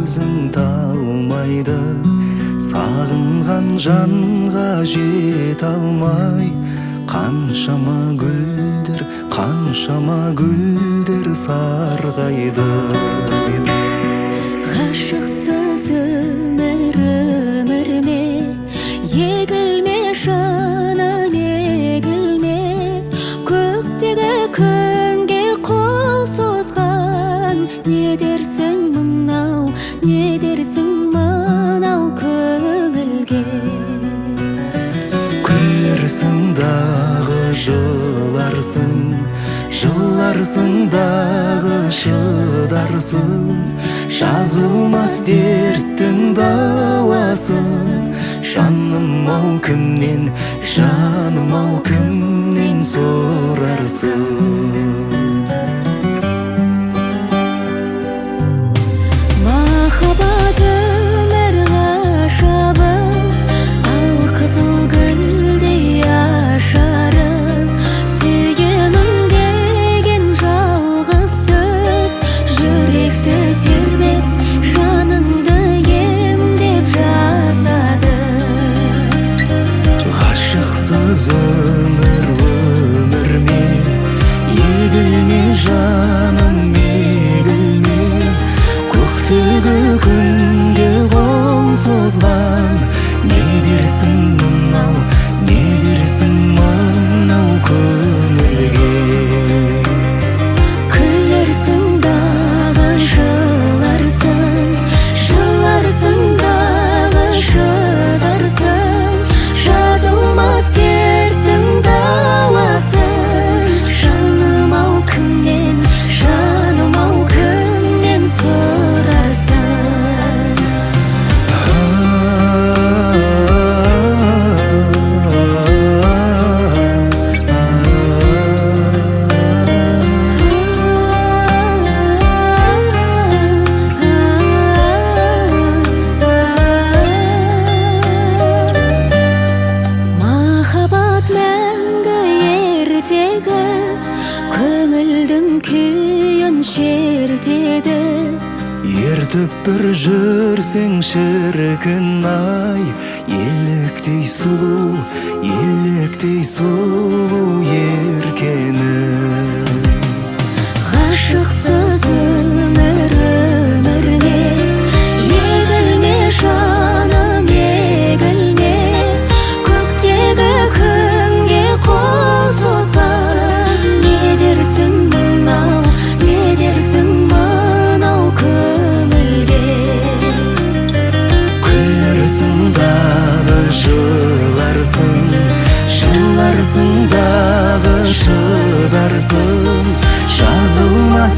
өзің талмайды, сағынған жанға жете алмай. Қаншама гүлдер сарғайды. Ғашықсыз өміріме егілме жаным, егілме. Көктегі күнге қол созған, не дерсің мынау, не дерсің мынау көңілге. Күлерсің дағы жыларсың, жыларсың дағы шыдарсың. Жазылмас дерттің дауасын, жаным-ау кімнен, жаным-ау кімнен сұрарсың. Махаббат өмір ғажабы, ал қызыл гүлдей ашары. Сүйемін деген жалғыз сөз, жүректі тербеп, жаныңды емдеп жасады. Ғашықсыз өмірме егілме жаным, егілме. Көктегі күнге қол созған, не дерсің мынау, не дерсің мынау көңілге. Күлерсің дағы жыларсың, жыларсың дағы шыдарсың. Жазылмас дерттің дауасын, жаным-ау кімнен, жаным-ау кімнен сұрарсың. Махаббат мәңгі ертегі, көңілдің күйін шертеді. Ертіп бір жүрсең шіркін-ай, еліктей сұлу еркені. Ғашықсыз өміріме егілме жаным, егілме. Көктегі күнге қол созған, не дерсің мынау, не дерсің мынау көңілге. Күлерсің дағы жыларсың, жыларсың дағы шыдарсың. Жазылмас